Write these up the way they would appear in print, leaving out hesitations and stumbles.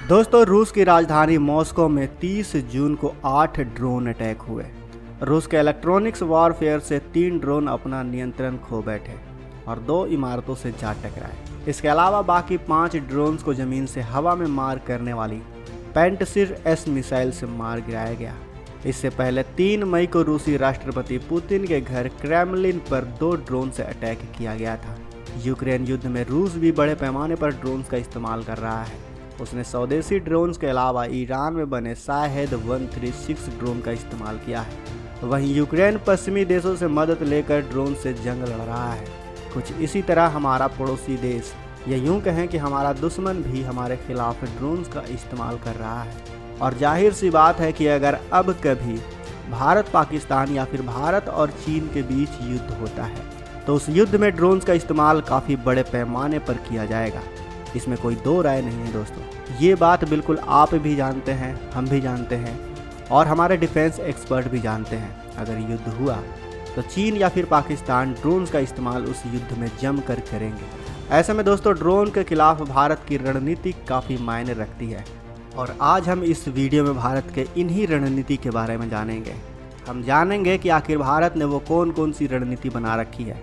दोस्तों, रूस की राजधानी मॉस्को में 30 जून को 8 ड्रोन अटैक हुए। रूस के इलेक्ट्रॉनिक्स वॉरफेयर से 3 ड्रोन अपना नियंत्रण खो बैठे और 2 इमारतों से जा टकराए। इसके अलावा बाकी 5 ड्रोन्स को जमीन से हवा में मार करने वाली पेंटसिर एस मिसाइल से मार गिराया गया। इससे पहले 3 मई को रूसी राष्ट्रपति पुतिन के घर क्रेमलिन पर 2 ड्रोन से अटैक किया गया था। यूक्रेन युद्ध में रूस भी बड़े पैमाने पर ड्रोन्स का इस्तेमाल कर रहा है। उसने स्वदेशी ड्रोन्स के अलावा ईरान में बने शाहेद 136 ड्रोन का इस्तेमाल किया है। वहीं यूक्रेन पश्चिमी देशों से मदद लेकर ड्रोन से जंग लड़ रहा है। कुछ इसी तरह हमारा पड़ोसी देश, या यूं कहें कि हमारा दुश्मन भी हमारे खिलाफ ड्रोन्स का इस्तेमाल कर रहा है। और जाहिर सी बात है कि अगर अब कभी भारत पाकिस्तान या फिर भारत और चीन के बीच युद्ध होता है तो उस युद्ध में ड्रोन्स का इस्तेमाल काफ़ी बड़े पैमाने पर किया जाएगा। इसमें कोई दो राय नहीं है दोस्तों। ये बात बिल्कुल आप भी जानते हैं, हम भी जानते हैं और हमारे डिफेंस एक्सपर्ट भी जानते हैं। अगर युद्ध हुआ तो चीन या फिर पाकिस्तान ड्रोन्स का इस्तेमाल उस युद्ध में जमकर करेंगे। ऐसे में दोस्तों, ड्रोन के खिलाफ भारत की रणनीति काफ़ी मायने रखती है और आज हम इस वीडियो में भारत के इन्हीं रणनीति के बारे में जानेंगे। हम जानेंगे कि आखिर भारत ने वो कौन कौन सी रणनीति बना रखी है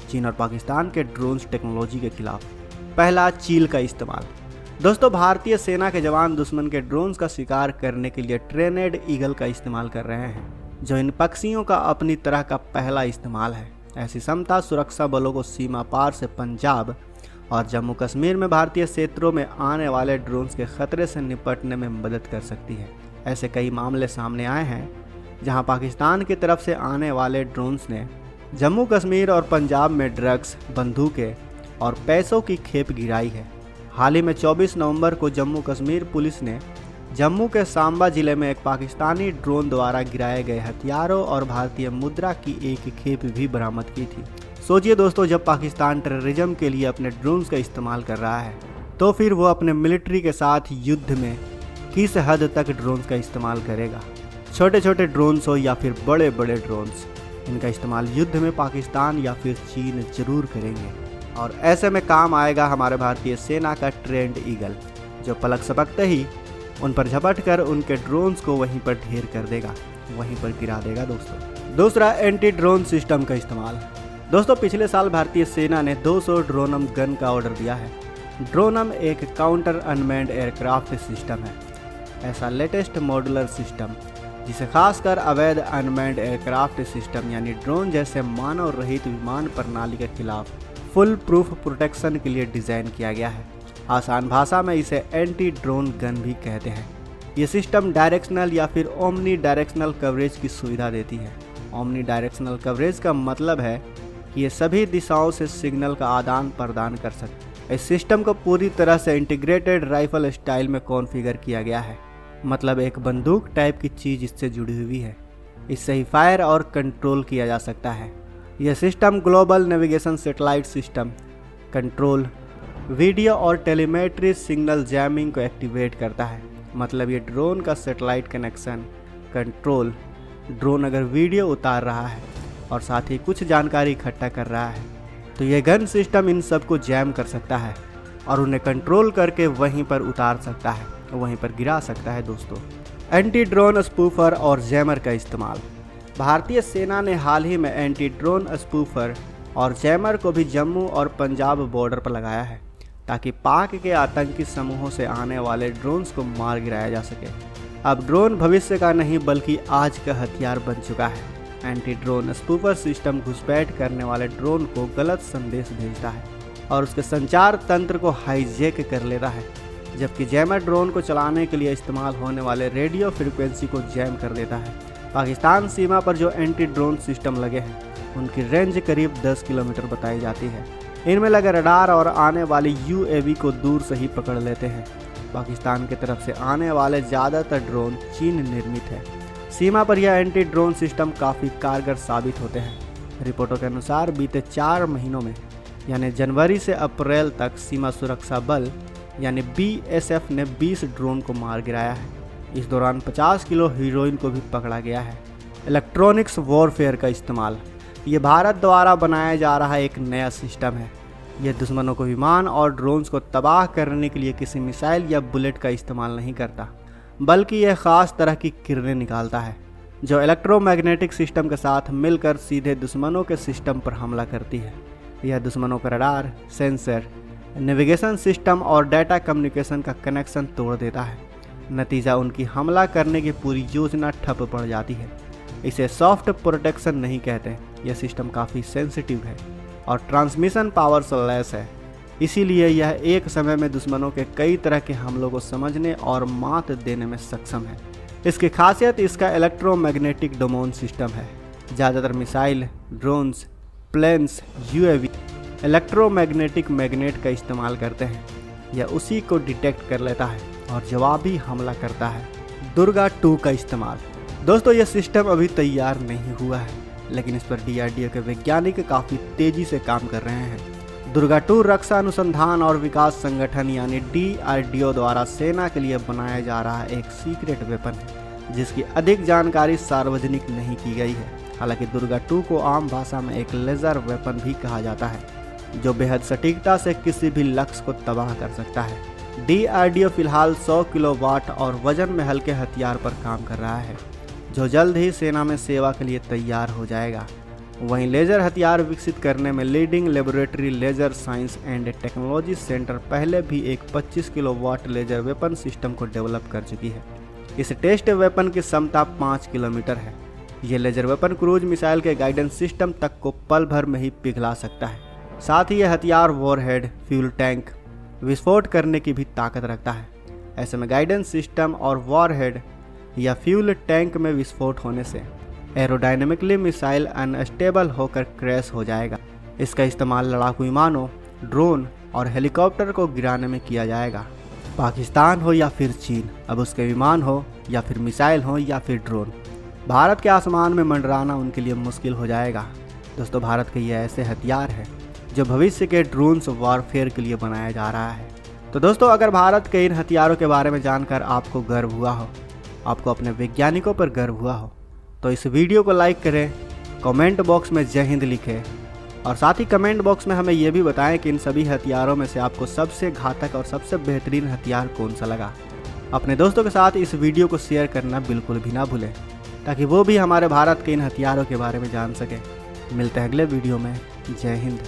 चीन और पाकिस्तान के ड्रोन्स टेक्नोलॉजी के खिलाफ। पहला, चील का इस्तेमाल। दोस्तों, भारतीय सेना के जवान दुश्मन के ड्रोन्स का शिकार करने के लिए ट्रेनेड ईगल का इस्तेमाल कर रहे हैं, जो इन पक्षियों का अपनी तरह का पहला इस्तेमाल है। ऐसी क्षमता सुरक्षा बलों को सीमा पार से पंजाब और जम्मू कश्मीर में भारतीय क्षेत्रों में आने वाले ड्रोन्स के खतरे से निपटने में मदद कर सकती है। ऐसे कई मामले सामने आए हैं जहां पाकिस्तान की तरफ से आने वाले ड्रोन्स ने जम्मू कश्मीर और पंजाब में ड्रग्स, बंदूकें और पैसों की खेप गिराई है। हाल ही में 24 नवंबर को जम्मू कश्मीर पुलिस ने जम्मू के सांबा जिले में एक पाकिस्तानी ड्रोन द्वारा गिराए गए हथियारों और भारतीय मुद्रा की एक खेप भी बरामद की थी। सोचिए दोस्तों, जब पाकिस्तान टेररिज्म के लिए अपने ड्रोन्स का इस्तेमाल कर रहा है तो फिर वो अपने मिलिट्री के साथ युद्ध में किस हद तक ड्रोन्स का इस्तेमाल करेगा। छोटे छोटे ड्रोन्स हो या फिर बड़े बड़े ड्रोन्स, इनका इस्तेमाल युद्ध में पाकिस्तान या फिर चीन जरूर करेंगे। और ऐसे में काम आएगा हमारे भारतीय सेना का ट्रेंड ईगल, जो पलक झपकते ही उन पर झपट कर उनके ड्रोन्स को वहीं पर ढेर कर देगा, वहीं पर गिरा देगा दोस्तों। दूसरा, एंटी ड्रोन सिस्टम का इस्तेमाल। दोस्तों, पिछले साल भारतीय सेना ने 200 ड्रोनम गन का ऑर्डर दिया है। ड्रोनम एक काउंटर अनमैन्ड एयरक्राफ्ट सिस्टम है, ऐसा लेटेस्ट मॉड्यूलर सिस्टम जिसे खासकर अवैध अनमैन्ड एयरक्राफ्ट सिस्टम यानी ड्रोन जैसे मानव रहित विमान प्रणाली के खिलाफ फुल प्रूफ प्रोटेक्शन के लिए डिज़ाइन किया गया है। आसान भाषा में इसे एंटी ड्रोन गन भी कहते हैं। ये सिस्टम डायरेक्शनल या फिर ओमनी डायरेक्शनल कवरेज की सुविधा देती है। ओमनी डायरेक्शनल कवरेज का मतलब है कि ये सभी दिशाओं से सिग्नल का आदान प्रदान कर सकते हैं। इस सिस्टम को पूरी तरह से इंटीग्रेटेड राइफल स्टाइल में कॉन्फ़िगर किया गया है, मतलब एक बंदूक टाइप की चीज़ इससे जुड़ी हुई है। इससे ही फायर और कंट्रोल किया जा सकता है। यह system global navigation satellite system, control, video और टेलीमेट्री सिग्नल जैमिंग को एक्टिवेट करता है। मतलब ये ड्रोन का सैटेलाइट कनेक्शन, कंट्रोल, ड्रोन अगर वीडियो उतार रहा है और साथ ही कुछ जानकारी इकट्ठा कर रहा है तो यह गन सिस्टम इन सबको जैम कर सकता है और उन्हें कंट्रोल करके वहीं पर उतार सकता है, वहीं पर गिरा सकता है दोस्तों। एंटी ड्रोन स्पूफर और जैमर का इस्तेमाल। भारतीय सेना ने हाल ही में एंटी ड्रोन स्पूफर और जैमर को भी जम्मू और पंजाब बॉर्डर पर लगाया है, ताकि पाक के आतंकी समूहों से आने वाले ड्रोन्स को मार गिराया जा सके। अब ड्रोन भविष्य का नहीं बल्कि आज का हथियार बन चुका है। एंटी ड्रोन स्पूफर सिस्टम घुसपैठ करने वाले ड्रोन को गलत संदेश भेजता है और उसके संचार तंत्र को हाईजैक कर लेता है, जबकि जैमर ड्रोन को चलाने के लिए इस्तेमाल होने वाले रेडियो फ्रिक्वेंसी को जैम कर देता है। पाकिस्तान सीमा पर जो एंटी ड्रोन सिस्टम लगे हैं उनकी रेंज करीब 10 किलोमीटर बताई जाती है। इनमें लगे रडार और आने वाली UAV को दूर से ही पकड़ लेते हैं। पाकिस्तान की तरफ से आने वाले ज़्यादातर ड्रोन चीन निर्मित है। सीमा पर यह एंटी ड्रोन सिस्टम काफ़ी कारगर साबित होते हैं। रिपोर्टों के अनुसार बीते 4 महीनों में यानी जनवरी से अप्रैल तक सीमा सुरक्षा बल यानी BSF ने 20 ड्रोन को मार गिराया है। इस दौरान 50 किलो हीरोइन को भी पकड़ा गया है। इलेक्ट्रॉनिक्स वॉरफेयर का इस्तेमाल। ये भारत द्वारा बनाया जा रहा एक नया सिस्टम है यह दुश्मनों को विमान और ड्रोन्स को तबाह करने के लिए किसी मिसाइल या बुलेट का इस्तेमाल नहीं करता, बल्कि यह ख़ास तरह की किरणें निकालता है जो इलेक्ट्रोमैग्नेटिक सिस्टम के साथ मिलकर सीधे दुश्मनों के सिस्टम पर हमला करती है। यह दुश्मनों का रडार, सेंसर, नेविगेशन सिस्टम और डाटा कम्युनिकेशन का कनेक्शन तोड़ देता है। नतीजा उनकी हमला करने की पूरी योजना ठप पड़ जाती है। इसे सॉफ्ट प्रोटेक्शन नहीं कहते, यह सिस्टम काफ़ी सेंसिटिव है और ट्रांसमिशन पावर से लैस है, इसीलिए यह एक समय में दुश्मनों के कई तरह के हमलों को समझने और मात देने में सक्षम है। इसकी खासियत इसका इलेक्ट्रोमैग्नेटिक डोमेन सिस्टम है। ज़्यादातर missile, drones, planes, UAV electromagnetic magnet का इस्तेमाल करते हैं। यह उसी को डिटेक्ट कर लेता है और जवाबी हमला करता है। दुर्गा 2 का इस्तेमाल। दोस्तों, यह सिस्टम अभी तैयार नहीं हुआ है, लेकिन इस पर DRDO के वैज्ञानिक काफ़ी तेज़ी से काम कर रहे हैं। दुर्गा 2 रक्षा अनुसंधान और विकास संगठन यानी DRDO द्वारा सेना के लिए बनाया जा रहा एक सीक्रेट वेपन है, जिसकी अधिक जानकारी सार्वजनिक नहीं की गई है। हालांकि दुर्गा 2 को आम भाषा में एक लेज़र वेपन भी कहा जाता है, जो बेहद सटीकता से किसी भी लक्ष्य को तबाह कर सकता है। DRDO फिलहाल 100 किलोवाट और वजन में हल्के हथियार पर काम कर रहा है, जो जल्द ही सेना में सेवा के लिए तैयार हो जाएगा। वहीं लेज़र हथियार विकसित करने में leading laboratory laser science and technology centre पहले भी एक 25 किलोवाट लेज़र वेपन सिस्टम को डेवलप कर चुकी है। इस टेस्ट वेपन की क्षमता 5 किलोमीटर है। यह लेज़र वेपन क्रूज मिसाइल के गाइडेंस सिस्टम तक को पल भर में ही पिघला सकता है। साथ ही यह हथियार वॉरहेड, फ्यूल टैंक विस्फोट करने की भी ताकत रखता है। ऐसे में गाइडेंस सिस्टम और वॉरहेड या फ्यूल टैंक में विस्फोट होने से एरोडायनेमिकली मिसाइल अनस्टेबल होकर क्रैश हो जाएगा। इसका इस्तेमाल लड़ाकू विमानों, ड्रोन और हेलीकॉप्टर को गिराने में किया जाएगा। पाकिस्तान हो या फिर चीन, अब उसके विमान हो या फिर मिसाइल हो या फिर ड्रोन, भारत के आसमान में मंडराना उनके लिए मुश्किल हो जाएगा। दोस्तों, भारत के ये ऐसे हथियार हैं जो भविष्य के ड्रोन्स वॉरफेयर के लिए बनाया जा रहा है। तो दोस्तों, अगर भारत के इन हथियारों के बारे में जानकर आपको गर्व हुआ हो, आपको अपने वैज्ञानिकों पर गर्व हुआ हो, तो इस वीडियो को लाइक करें, कमेंट बॉक्स में जय हिंद लिखें और साथ ही कमेंट बॉक्स में हमें यह भी बताएं कि इन सभी हथियारों में से आपको सबसे घातक और सबसे बेहतरीन हथियार कौन सा लगा। अपने दोस्तों के साथ इस वीडियो को शेयर करना बिल्कुल भी ना भूलें, ताकि वो भी हमारे भारत के इन हथियारों के बारे में जान सकें। मिलते हैं अगले वीडियो में। जय हिंद।